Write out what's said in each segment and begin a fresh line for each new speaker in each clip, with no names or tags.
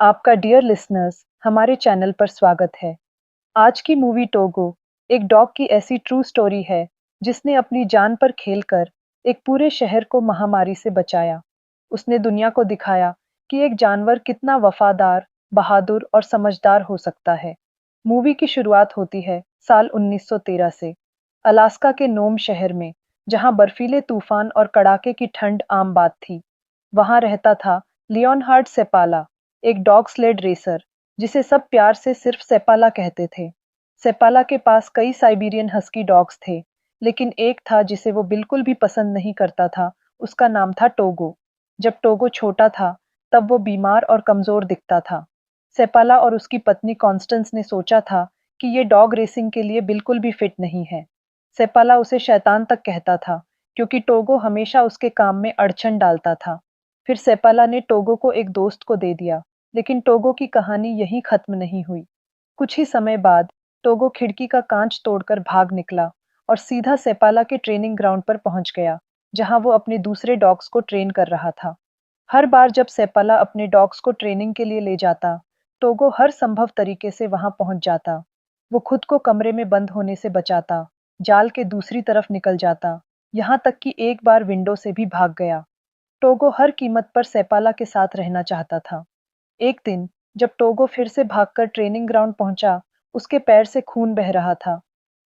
आपका dear listeners हमारे channel पर स्वागत है। आज की मूवी टोगो एक डॉग की ऐसी ट्रू स्टोरी है जिसने अपनी जान पर खेलकर एक पूरे शहर को महामारी से बचाया। उसने दुनिया को दिखाया कि एक जानवर कितना वफादार, बहादुर और समझदार हो सकता है। मूवी की शुरुआत होती है साल 1913 से, अलास्का के नोम शहर में, जहां बर्फीले तूफान और कड़ाके की ठंड आम बात थी। वहां रहता था लियोनहार्ड सेपाला, एक डॉग स्लेड रेसर, जिसे सब प्यार से सिर्फ सेपाला कहते थे। सेपाला के पास कई साइबेरियन हस्की डॉग्स थे, लेकिन एक था जिसे वो बिल्कुल भी पसंद नहीं करता था। उसका नाम था टोगो। जब टोगो छोटा था, तब वो बीमार और कमजोर दिखता था। सेपाला और उसकी पत्नी कॉन्स्टेंस ने सोचा था कि ये डॉग रेसिंग के लिए बिल्कुल भी फिट नहीं है। सेपाला उसे शैतान तक कहता था, क्योंकि टोगो हमेशा उसके काम में अड़चन डालता था। फिर सेपाला ने टोगो को एक दोस्त को दे दिया, लेकिन टोगो की कहानी यहीं खत्म नहीं हुई। कुछ ही समय बाद टोगो खिड़की का कांच तोड़कर भाग निकला और सीधा सेपाला के ट्रेनिंग ग्राउंड पर पहुंच गया, जहां वो अपने दूसरे डॉग्स को ट्रेन कर रहा था। हर बार जब सेपाला अपने डॉग्स को ट्रेनिंग के लिए ले जाता, टोगो हर संभव तरीके से वहां पहुंच जाता। वो खुद को कमरे में बंद होने से बचाता, जाल के दूसरी तरफ निकल जाता, यहाँ तक कि एक बार विंडो से भी भाग गया। टोगो हर कीमत पर सेपाला के साथ रहना चाहता था। एक दिन जब टोगो फिर से भागकर ट्रेनिंग ग्राउंड पहुंचा, उसके पैर से खून बह रहा था।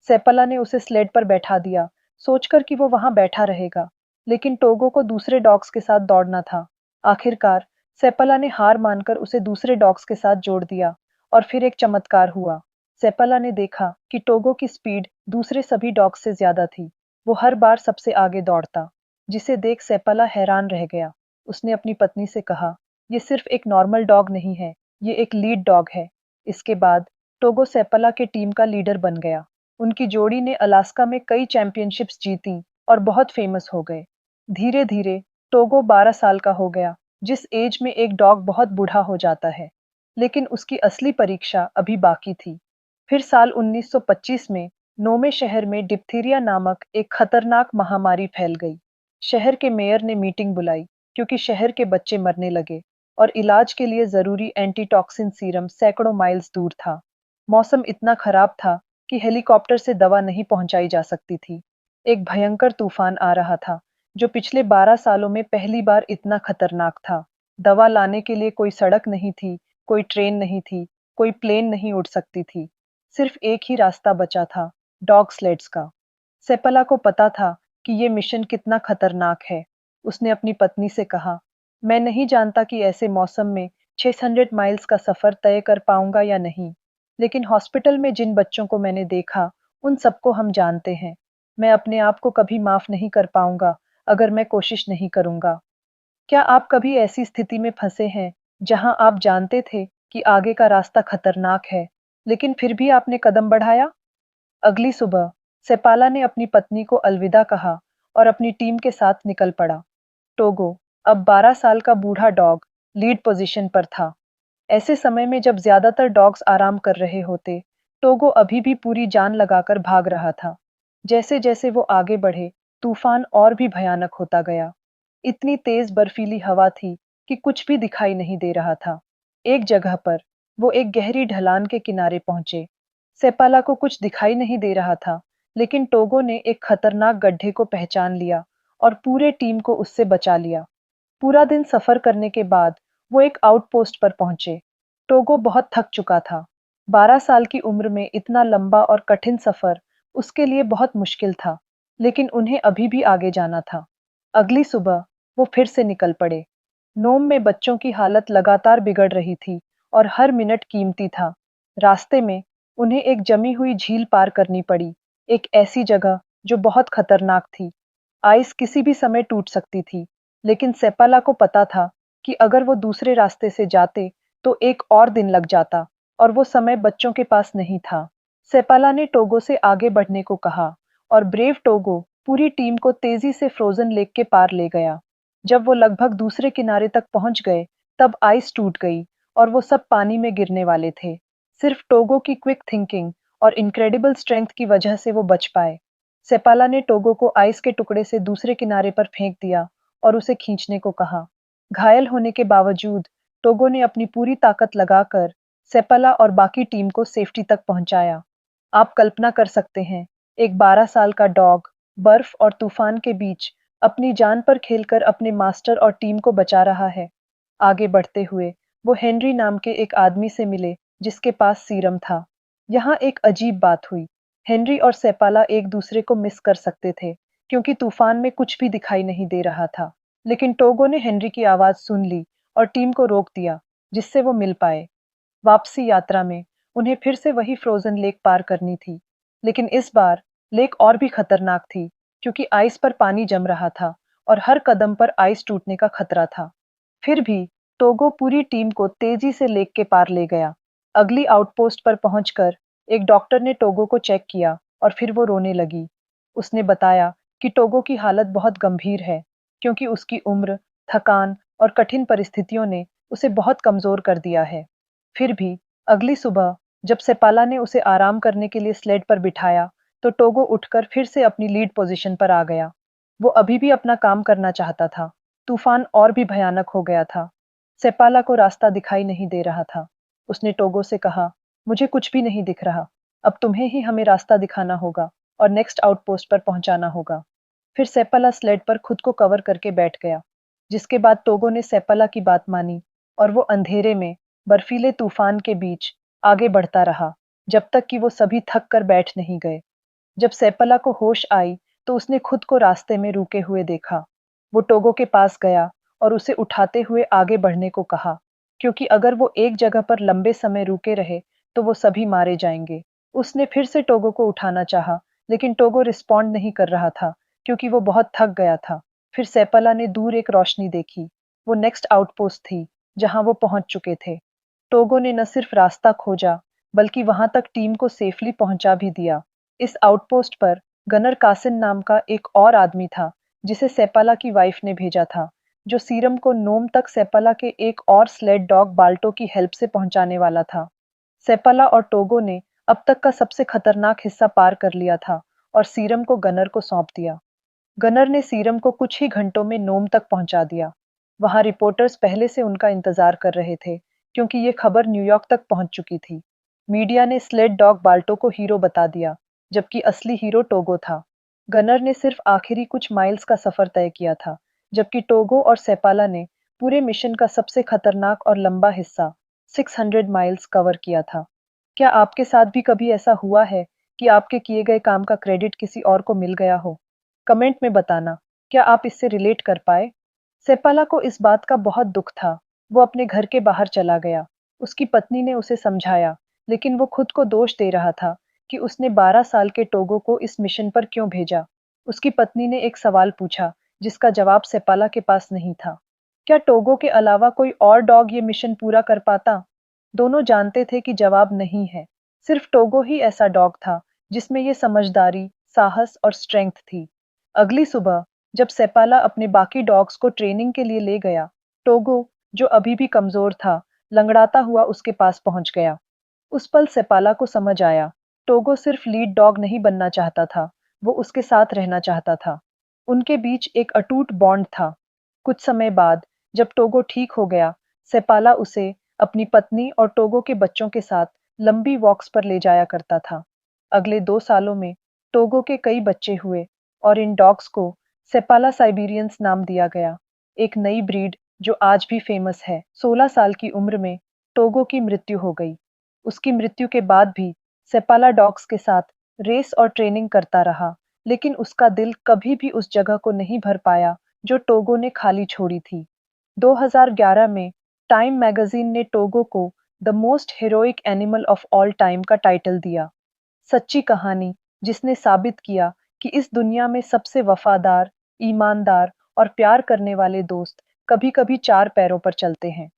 सेपाला ने उसे स्लेड पर बैठा दिया, सोचकर कि वो वहां बैठा रहेगा, लेकिन टोगो को दूसरे डॉग्स के साथ दौड़ना था। आखिरकार सेपाला ने हार मानकर उसे दूसरे डॉग्स के साथ जोड़ दिया, और फिर एक चमत्कार हुआ। सेपाला ने देखा कि टोगो की स्पीड दूसरे सभी डॉग्स से ज्यादा थी। वो हर बार सबसे आगे दौड़ता, जिसे देख सेपाला हैरान रह गया। उसने अपनी पत्नी से कहा, ये सिर्फ एक नॉर्मल डॉग नहीं है, ये एक लीड डॉग है। इसके बाद टोगो सेपाला के टीम का लीडर बन गया। उनकी जोड़ी ने अलास्का में कई चैंपियनशिप्स जीती और बहुत फेमस हो गए। धीरे धीरे टोगो 12 साल का हो गया, जिस एज में एक डॉग बहुत बूढ़ा हो जाता है। लेकिन उसकी असली परीक्षा अभी बाकी थी। फिर साल 1925 में नोमे शहर में डिप्थीरिया नामक एक खतरनाक महामारी फैल गई। शहर के मेयर ने मीटिंग बुलाई, क्योंकि शहर के बच्चे मरने लगे और इलाज के लिए जरूरी एंटीटॉक्सिन सीरम सैकड़ों माइल्स दूर था। मौसम इतना खराब था कि हेलीकॉप्टर से दवा नहीं पहुंचाई जा सकती थी। एक भयंकर तूफान आ रहा था, जो पिछले 12 सालों में पहली बार इतना खतरनाक था। दवा लाने के लिए कोई सड़क नहीं थी, कोई ट्रेन नहीं थी, कोई प्लेन नहीं उड़ सकती थी। सिर्फ एक ही रास्ता बचा था, डॉग स्लेड्स का। सेपला को पता था कि ये मिशन कितना खतरनाक है। उसने अपनी पत्नी से कहा, मैं नहीं जानता कि ऐसे मौसम में 600 माइल्स का सफर तय कर पाऊंगा या नहीं, लेकिन हॉस्पिटल में जिन बच्चों को मैंने देखा, उन सबको हम जानते हैं। मैं अपने आप को कभी माफ नहीं कर पाऊंगा अगर मैं कोशिश नहीं करूंगा। क्या आप कभी ऐसी स्थिति में फंसे हैं जहां आप जानते थे कि आगे का रास्ता खतरनाक है, लेकिन फिर भी आपने कदम बढ़ाया? अगली सुबह सेपाला ने अपनी पत्नी को अलविदा कहा और अपनी टीम के साथ निकल पड़ा। टोगो, अब 12 साल का बूढ़ा डॉग, लीड पोजीशन पर था। ऐसे समय में जब ज्यादातर डॉग्स आराम कर रहे होते, टोगो अभी भी पूरी जान लगाकर भाग रहा था। जैसे जैसे वो आगे बढ़े, तूफान और भी भयानक होता गया। इतनी तेज बर्फीली हवा थी कि कुछ भी दिखाई नहीं दे रहा था। एक जगह पर वो एक गहरी ढलान के किनारे पहुंचे। सेपाला को कुछ दिखाई नहीं दे रहा था, लेकिन टोगो ने एक खतरनाक गड्ढे को पहचान लिया और पूरे टीम को उससे बचा लिया। पूरा दिन सफर करने के बाद वो एक आउटपोस्ट पर पहुंचे। टोगो बहुत थक चुका था। 12 साल की उम्र में इतना लंबा और कठिन सफर उसके लिए बहुत मुश्किल था, लेकिन उन्हें अभी भी आगे जाना था। अगली सुबह वो फिर से निकल पड़े। नोम में बच्चों की हालत लगातार बिगड़ रही थी और हर मिनट कीमती था। रास्ते में उन्हें एक जमी हुई झील पार करनी पड़ी, एक ऐसी जगह जो बहुत खतरनाक थी। आइस किसी भी समय टूट सकती थी, लेकिन सेपाला को पता था कि अगर वो दूसरे रास्ते से जाते तो एक और दिन लग जाता, और वो समय बच्चों के पास नहीं था। सेपाला ने टोगो से आगे बढ़ने को कहा और ब्रेव टोगो पूरी टीम को तेजी से फ्रोजन लेक के पार ले गया। जब वो लगभग दूसरे किनारे तक पहुंच गए, तब आइस टूट गई और वो सब पानी में गिरने वाले थे। सिर्फ टोगो की क्विक थिंकिंग और इनक्रेडिबल स्ट्रेंथ की वजह से वो बच पाए। सेपाला ने टोगो को आइस के टुकड़े से दूसरे किनारे पर फेंक दिया और उसे खींचने को कहा। घायल होने के बावजूद टोगो ने अपनी पूरी ताकत लगाकर सेपला और बाकी टीम को सेफ्टी तक पहुंचाया। आप कल्पना कर सकते हैं, एक 12 साल का डॉग बर्फ और तूफान के बीच अपनी जान पर खेलकर अपने मास्टर और टीम को बचा रहा है। आगे बढ़ते हुए वो हेनरी नाम के एक आदमी से मिले जिसके पास सीरम था। यहाँ एक अजीब बात हुई। हेनरी और सेपाला एक दूसरे को मिस कर सकते थे क्योंकि तूफान में कुछ भी दिखाई नहीं दे रहा था। लेकिन टोगो ने हेनरी की आवाज सुन ली और टीम को रोक दिया जिससे वो मिल पाए। वापसी यात्रा में उन्हें फिर से वही फ्रोजन लेक पार करनी थी, लेकिन इस बार लेक और भी खतरनाक थी क्योंकि आइस पर पानी जम रहा था और हर कदम पर आइस टूटने का खतरा था। फिर भी टोगो पूरी टीम को तेजी से लेक के पार ले गया। अगली आउटपोस्ट पर पहुंचकर एक डॉक्टर ने टोगो को चेक किया और फिर वो रोने लगी। उसने बताया कि टोगो की हालत बहुत गंभीर है क्योंकि उसकी उम्र, थकान और कठिन परिस्थितियों ने उसे बहुत कमजोर कर दिया है। फिर भी अगली सुबह जब सेपाला ने उसे आराम करने के लिए स्लेड पर बिठाया, तो टोगो उठकर फिर से अपनी लीड पोजीशन पर आ गया। वो अभी भी अपना काम करना चाहता था। तूफान और भी भयानक हो गया था। सेपाला को रास्ता दिखाई नहीं दे रहा था। उसने टोगो से कहा, मुझे कुछ भी नहीं दिख रहा। अब तुम्हें ही हमें रास्ता दिखाना होगा और नेक्स्ट आउटपोस्ट पर पहुंचाना होगा। फिर सेपाला स्लेड पर खुद को कवर करके बैठ गया, जिसके बाद टोगो ने सेपाला की बात मानी और वो अंधेरे में बर्फीले तूफान के बीच आगे बढ़ता रहा जब तक कि वो सभी थक कर बैठ नहीं गए। जब सेपला को होश आई तो उसने खुद को रास्ते में रुके हुए देखा। वो टोगो के पास गया और उसे उठाते हुए आगे बढ़ने को कहा, क्योंकि अगर वो एक जगह पर लंबे समय रुके रहे तो वो सभी मारे जाएंगे। उसने फिर से टोगो को उठाना चाहा, लेकिन टोगो रिस्पॉन्ड नहीं कर रहा था क्योंकि वो बहुत थक गया था। फिर सेपला ने दूर एक रोशनी देखी। वो नेक्स्ट आउटपोस्ट थी जहां वो पहुंच चुके थे। टोगो ने न सिर्फ रास्ता खोजा बल्कि वहां तक टीम को सेफली पहुंचा भी दिया। इस आउटपोस्ट पर गनर कासिन नाम का एक और आदमी था जिसे सेपाला की वाइफ ने भेजा था, जो सीरम को नोम तक सेपाला के एक और स्लेड डॉग बाल्टो की हेल्प से पहुंचाने वाला था। सेपाला और टोगो ने अब तक का सबसे खतरनाक हिस्सा पार कर लिया था और सीरम को गनर को सौंप दिया। गनर ने सीरम को कुछ ही घंटों में नोम तक पहुंचा दिया। वहां रिपोर्टर्स पहले से उनका इंतजार कर रहे थे क्योंकि ये खबर न्यूयॉर्क तक पहुंच चुकी थी। मीडिया ने स्लेड डॉग बाल्टो को हीरो बता दिया, जबकि असली हीरो टोगो था। गनर ने सिर्फ आखिरी कुछ माइल्स का सफर तय किया था, जबकि टोगो और सेपाला ने पूरे मिशन का सबसे खतरनाक और लंबा हिस्सा 600 माइल्स कवर किया था। क्या आपके साथ भी कभी ऐसा हुआ है कि आपके किए गए काम का क्रेडिट किसी और को मिल गया हो? कमेंट में बताना, क्या आप इससे रिलेट कर पाए? सेपाला को इस बात का बहुत दुख था। वो अपने घर के बाहर चला गया। उसकी पत्नी ने उसे समझाया, लेकिन वो खुद को दोष दे रहा था कि उसने 12 साल के टोगो को इस मिशन पर क्यों भेजा। उसकी पत्नी ने एक सवाल पूछा, जिसका जवाब सेपाला के पास नहीं था। क्या टोगो के अलावा कोई और डॉग ये मिशन पूरा कर पाता? दोनों जानते थे कि जवाब नहीं है। सिर्फ टोगो ही ऐसा डॉग था जिसमें ये समझदारी, साहस और स्ट्रेंथ थी। अगली सुबह जब सेपाला अपने बाकी डॉग्स को ट्रेनिंग के लिए ले गया, टोगो, जो अभी भी कमजोर था, लंगड़ाता हुआ उसके पास पहुंच गया। उस पल सेपाला को समझ आया, टोगो सिर्फ लीड डॉग नहीं बनना चाहता था, वो उसके साथ रहना चाहता था। उनके बीच एक अटूट बॉन्ड था। कुछ समय बाद जब टोगो ठीक हो गया, सेपाला उसे अपनी पत्नी और टोगो के बच्चों के साथ लंबी वॉक्स पर ले जाया करता था। अगले 2 सालों में टोगो के कई बच्चे हुए और इन डॉग्स को सेपाला साइबेरियंस नाम दिया गया, एक नई ब्रीड जो आज भी फेमस है। 16 साल की उम्र में टोगो की मृत्यु हो गई। उसकी मृत्यु के बाद भी सेपाला डॉग्स के साथ रेस और ट्रेनिंग करता रहा, लेकिन उसका दिल कभी भी उस जगह को नहीं भर पाया जो टोगो ने खाली छोड़ी थी। 2011 में टाइम मैगजीन ने टोगो को the most heroic animal of all time का टाइटल दिया। सच्ची कहानी जिसने साबित किया कि इस दुनिया में सबसे वफादार, ईमानदार और प्यार करने वाले दोस्त कभी-कभी चार पैरों पर चलते हैं।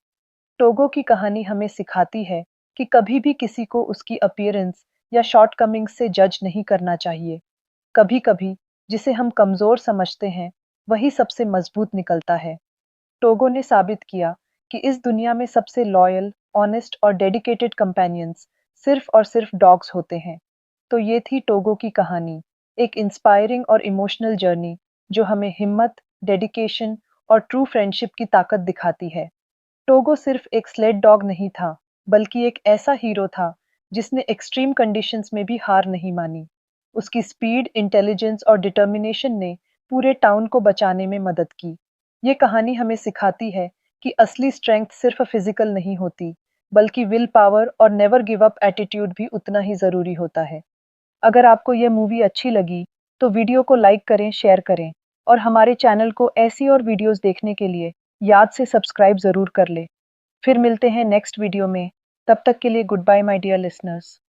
टोगो की कहानी हमें सिखाती है कि कभी भी किसी को उसकी अपीयरेंस या शॉर्टकमिंग्स से जज नहीं करना चाहिए। कभी-कभी जिसे हम कमजोर समझते हैं, वही सबसे मजबूत निकलता है। टोगो ने साबित किया कि इस दुनिया में सबसे लॉयल, ऑनेस्ट और डेडिकेटेड कंपेनियंस सिर्फ और सिर्फ डॉग्स होते हैं। तो ये थी टोगो की कहानी, एक इंस्पायरिंग और इमोशनल जर्नी जो हमें हिम्मत, डेडिकेशन और ट्रू फ्रेंडशिप की ताकत दिखाती है। टोगो सिर्फ एक स्लेड डॉग नहीं था, बल्कि एक ऐसा हीरो था जिसने एक्सट्रीम कंडीशंस में भी हार नहीं मानी। उसकी स्पीड, इंटेलिजेंस और डिटर्मिनेशन ने पूरे टाउन को बचाने में मदद की। ये कहानी हमें सिखाती है कि असली स्ट्रेंथ सिर्फ फिजिकल नहीं होती, बल्कि विल पावर और नेवर गिव अप एटीट्यूड भी उतना ही जरूरी होता है। अगर आपको यह मूवी अच्छी लगी, तो वीडियो को लाइक करें, शेयर करें और हमारे चैनल को ऐसी और वीडियोस देखने के लिए याद से सब्सक्राइब ज़रूर कर लें। फिर मिलते हैं नेक्स्ट वीडियो में। तब तक के लिए goodbye my dear listeners.